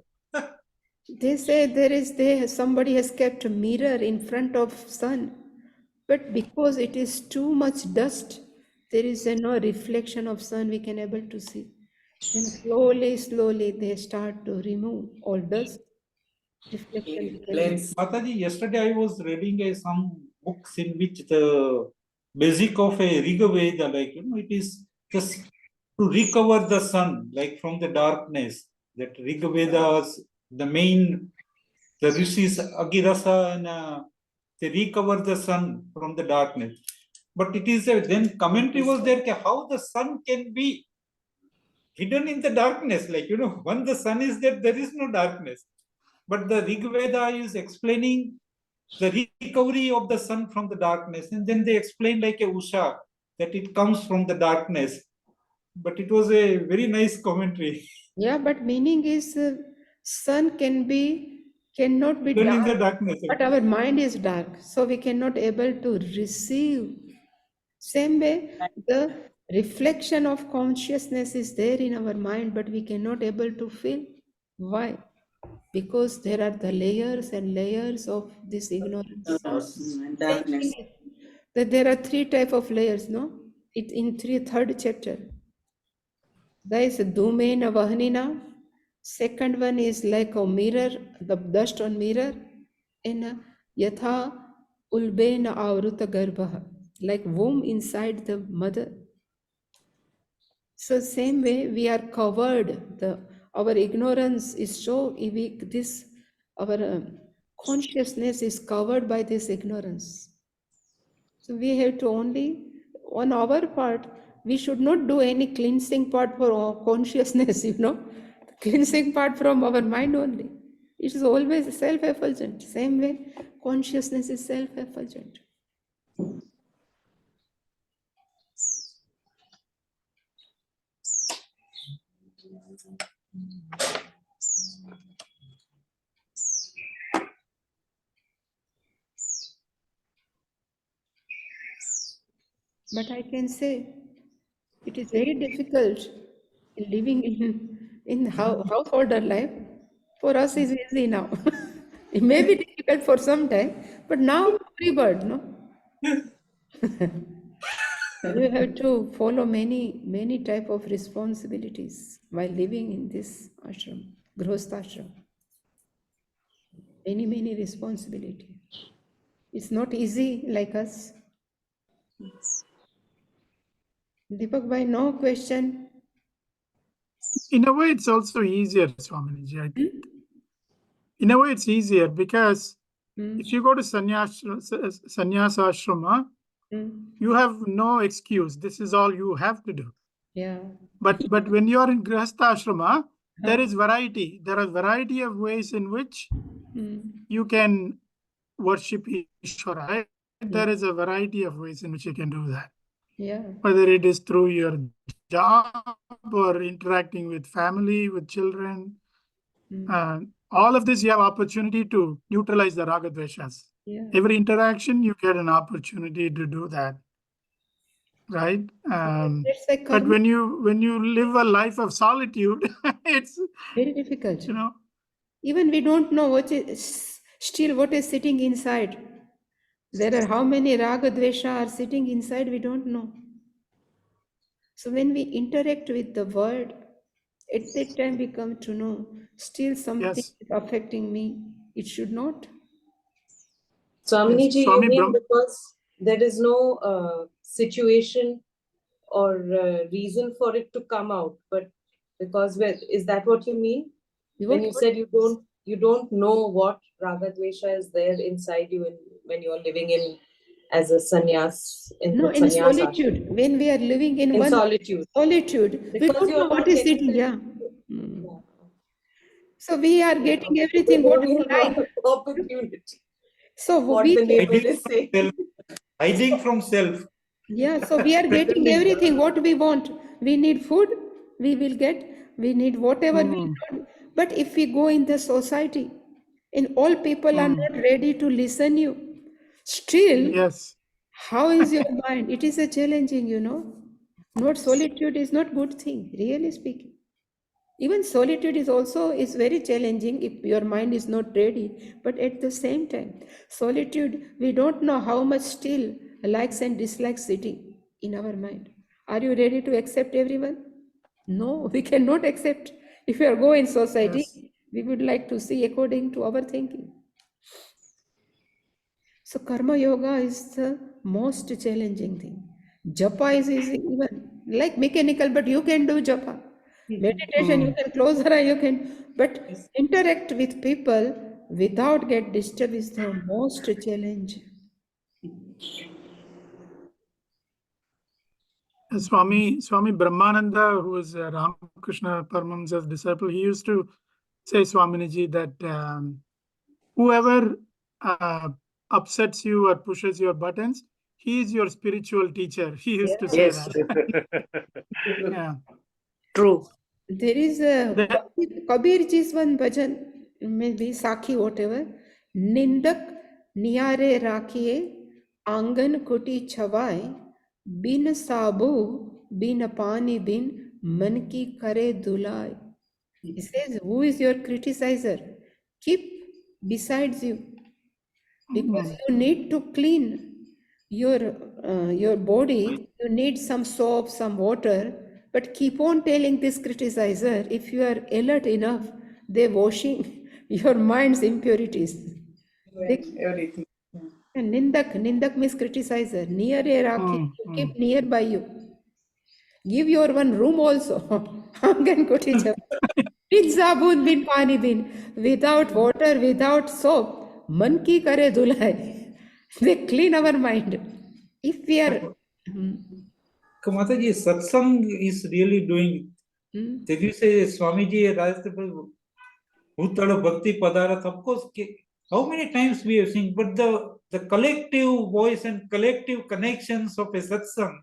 They say somebody has kept a mirror in front of sun, but because it is too much dust, there is no reflection of sun we can able to see. Then slowly they start to remove all dust. Reflection became. Mataji, yesterday I was reading some books in which the basic of a Riga Veda, like it is just to recover the sun, like from the darkness. That Riga Vedas, the main, the rishis Agirasa, and they recover the sun from the darkness. But it is then commentary was there how the sun can be hidden in the darkness. Like when the sun is there, there is no darkness. But the Rig Veda is explaining the recovery of the sun from the darkness, and then they explain like a Usha that it comes from the darkness. But it was a very nice commentary. Yeah, but meaning is sun cannot be Hidden in dark, the darkness. but our mind is dark, so we cannot able to receive. Same way, the reflection of consciousness is there in our mind, but we cannot able to feel. Why? Because there are the layers and layers of this ignorance. And Same thing darkness. is that there are three type of layers, no? It in third chapter. There is Dhumena Vahanina. Second one is like a mirror, the dust on mirror. And Yatha Ulbena Avruta Garbha, like womb inside the mother. So same way we are covered. Our ignorance is so weak. Our consciousness is covered by this ignorance. So we have to only, on our part, we should not do any cleansing part for our consciousness, cleansing part from our mind only. It is always self-effulgent. Same way, consciousness is self-effulgent. But I can say it is very difficult living in householder life. For us is easy now. It may be difficult for some time, but now free bird, no? You have to follow many type of responsibilities while living in this ashram, grihastha ashram. Many responsibility. It's not easy like us. Deepak bhai, no question. In a way, it's also easier, Swamiji, I think. In a way, it's easier because if you go to sannyasa ashrama, you have no excuse. This is all you have to do. Yeah. But when you are in grihastha ashrama, there is variety. There are variety of ways in which you can worship Ishvara. Right? There is a variety of ways in which you can do that. Yeah. Whether it is through your job or interacting with family, with children, all of this you have opportunity to neutralize the raga dveshas. Yeah. Every interaction you get an opportunity to do that, right? That's like But karma. when you live a life of solitude, it's Very difficult. you know. Even we don't know what is still what is sitting inside. There are how many raga dvesha are sitting inside, we don't know. So when we interact with the world, at that time we come to know still something Yes. is affecting me. It should not. Swamini ji, you Swami mean Brahm, because there is no situation or reason for it to come out, but because is that what you mean? When you said you don't know what raga dvesha is there inside you when you are living in as a sannyas in No, the in sannyas solitude. When we are living in one solitude, solitude, we because don't you know are what not is getting sitting. that. Yeah. Yeah. So we are getting everything what we like. Opportunity. So What we the can, neighbor is saying. Hiding from self. yeah, so we are getting Pretending. everything what we want. We need food, we will get. We need whatever we want. But if we go in the society, and all people are not ready to listen you, still, yes. how is your mind? It is a challenging, Not solitude is not good thing, really speaking. Even solitude is very challenging if your mind is not ready. But at the same time, solitude, we don't know how much still likes and dislikes sitting in our mind. Are you ready to accept everyone? No, we cannot accept. If we are going in society, Yes. we would like to see according to our thinking. So karma yoga is the most challenging thing. Japa is easy, even like mechanical, but you can do japa. Meditation, you can close your eye, you can, but interact with people without get disturbed is the most challenge. Swami Brahmananda, who was Ramakrishna Paramahamsa's disciple, he used to say, Swaminiji, that whoever upsets you or pushes your buttons, he is your spiritual teacher. He used to say Yes. that. Yeah. True. There is a Kabir ji's one bhajan, maybe Sakhi, whatever. Nindak niyare rakhiye, angan kuti chawai, bin sabu, bin pani bin, man ki kare dulai. He says, who is your criticizer? Keep besides you, because you need to clean your body. You need some soap, some water, but keep on telling this criticizer. If you are alert enough, they're washing your mind's impurities. Everything. And Nindak means criticizer. Near a rakhi, you keep nearby you. Give your one room also. Angan koti chab. Bin sabun bin pani bin. Without water, without soap. Man ki kare dhulai. They clean our mind. If we are... Mataji, satsang is really doing. Did you say Swamiji Rajasthan Bhutala Bhakti Padarat? Of course, how many times we have seen, but the collective voice and collective connections of a satsang,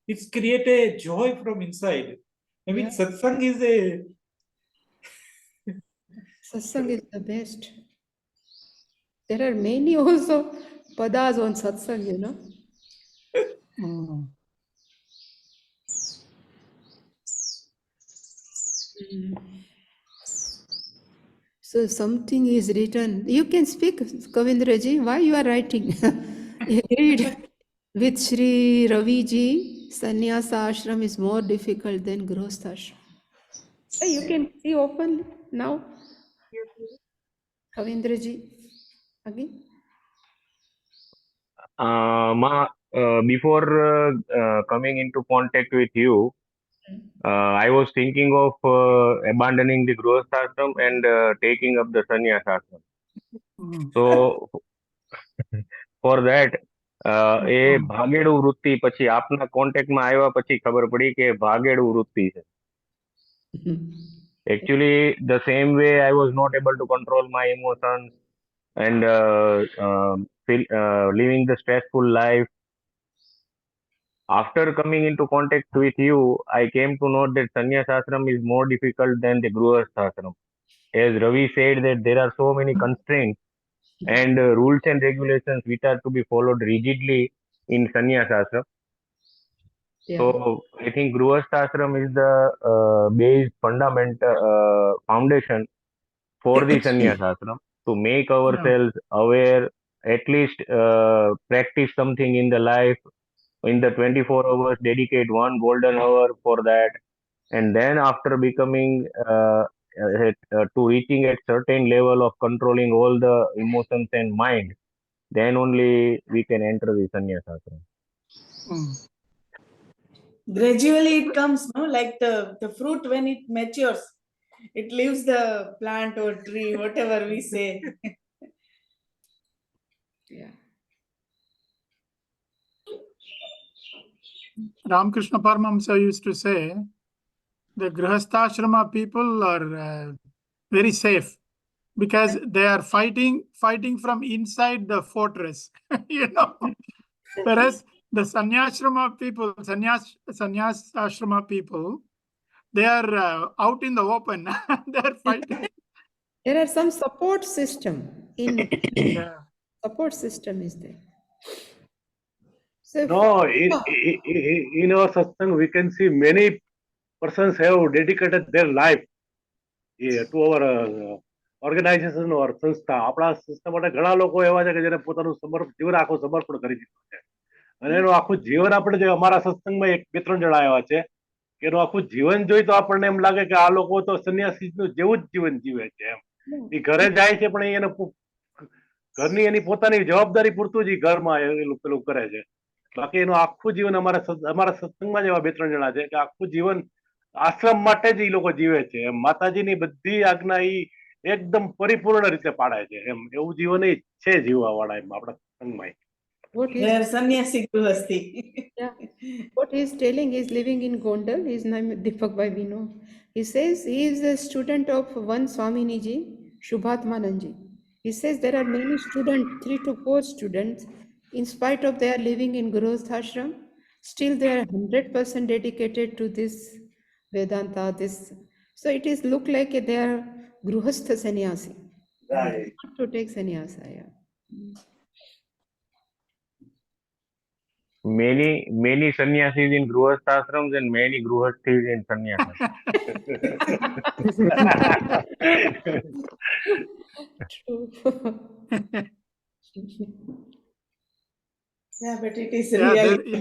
it's create a joy from inside. I mean, satsang is a... Satsang is the best. There are many also padas on satsang, So something is written. You can speak, Kavindraji. Why you are writing? Agreed with Sri Ravi ji. Sannyasa ashram is more difficult than Grihastha ashram. You can see open now, Kavindraji. Again. Before coming into contact with you, I was thinking of abandoning the Grihasthashram and taking up the sannyas ashram. So for that, એ ભાગેડુ વૃત્તિ પછી આપના કોન્ટેક્ટમાં આવ્યા પછી ખબર પડી કે ભાગેડુ વૃત્તિ છે. Actually, the same way I was not able to control my emotions and living the stressful life. After coming into contact with you, I came to know that sannyas ashram is more difficult than the grihastha ashram. As Ravi said, that there are so many constraints and rules and regulations which are to be followed rigidly in sannyas ashram. So I think grihastha ashram is the base fundament foundation for the sannyas ashram to make ourselves aware, at least practice something in the life. In the 24 hours, dedicate one golden hour for that, and then after becoming to reaching at certain level of controlling all the emotions and mind, then only we can enter the sannyas ashram. Gradually it comes, no, like the fruit when it matures, it leaves the plant or tree, whatever we say. Yeah. Ramakrishna Paramahamsa used to say the Grihastha people are very safe because they are fighting from inside the fortress. You know, whereas the sannyasrama people, they are out in the open. They are fighting. There are some support system in Yeah. support system is there. So No, in our satsang we can see many persons have dedicated their life to our organization or સંસ્થા. આપણા સંસ્થા માટે ઘણા લોકો એવા છે કે જેને પોતાનું જીવન આખું સમર્પણ કરી દીધું છે અને એનું આખું જીવન આપણે જે અમારા સત્સંગમાં એક બે ત્રણ જણા આવ્યા છે કે એનું આખું જીવન જોઈ તો આપણને એમ લાગે કે આ લોકો તો સન્યાસીનું જેવું જ જીવન જીવે છે એમ. એ ઘરે જાય છે પણ એને ઘરની એની પોતાની જવાબદારી પૂરતું જ ઘરમાં પેલું કરે છે. બાકી એનું આખું જીવન અમારા સત્સંગમાં જ એવા બે ત્રણ જણા છે કે આખું જીવન આશ્રમ માટે જ એ લોકો જીવે છે એમ. માતાજીની બધી આજ્ઞા એ એકદમ પરિપૂર્ણ રીતે પાડે છે એમ. એવું જીવન એ છે જીવવા વાળા એમ આપણા સત્સંગમાં. They are sannyasi grihasti. Yeah. What he is telling is living in Gondal. His name is Deepak Bhai, we know. He says he is a student of one Swaminiji, Shubhatmananji. He says there are many students, 3 to 4 students, in spite of they are living in Grihastha ashram, still they are 100% dedicated to this Vedanta, this. So it is look like they are Grihastha sannyasi. Right. Not to take sannyasa, yeah. Many sannyasis in grihastha ashrams and many grihasthis in sannyasas. True. Yeah, but it is Yeah, reality.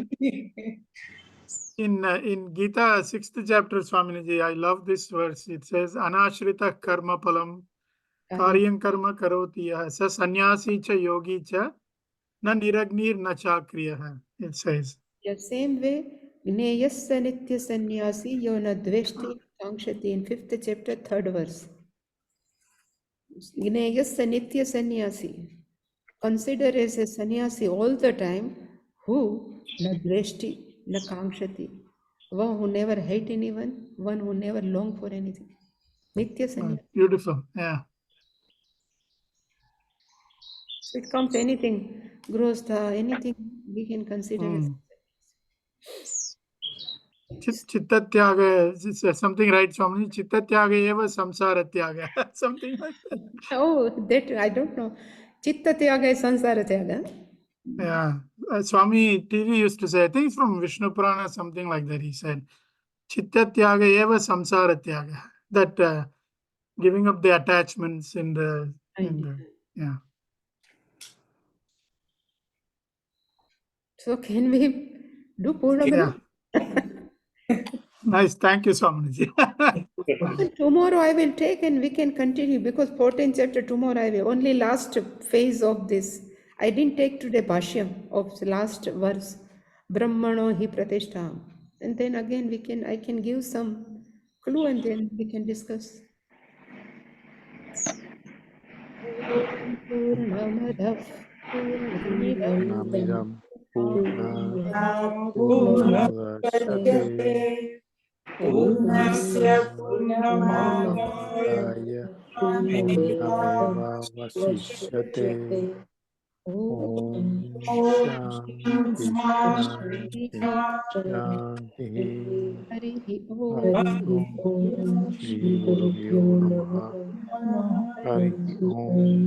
in Gita 6th chapter, Swaminiji, I love this verse. It says anashrita karma palam karyam karma karoti yah sa sannyasi cha yogi cha na niragnir na chakriyah. It says. The same way, Gneyasya Nitya Sannyasi Yona Dveshti Kankshati in 5th chapter, 3rd verse. Gneyasya Nitya Sannyasi. Consider as a sannyasi all the time who na dveshti na kankshati. One who never hate anyone, one who never long for anything. Nitya sannyasi. Beautiful, yeah. So it comes anything, grihastha, anything we can consider as Chittatyaga, something right, Swami. Chittatyaga eva samsara tyaga. Something like that. Oh, that I don't know. Chitta tyaga is sansara tyaga. Yeah. Swami TV used to say, I think it's from Vishnu Purana, something like that. He said, Chittatyaga eva samsara tyaga. that giving up the attachments in the yeah. So can we do Purnamali? Nice. Thank you, Swamiji. Tomorrow I will take and we can continue because 14th chapter tomorrow I will. Only last phase of this. I didn't take today Bhashyam of the last verse. Brahmano hi pratishtham. And then again I can give some clue and then we can discuss. Purnamadav Purnamidam Namidam Purna Purnamudachyate Purnasya Purnamadaye Purnamadaye Purnameva Vasishyate. Om Shanti Shanti Shanti. Hari Hari Om. Om. Shri Gurubhyo Namaha. Hari Om.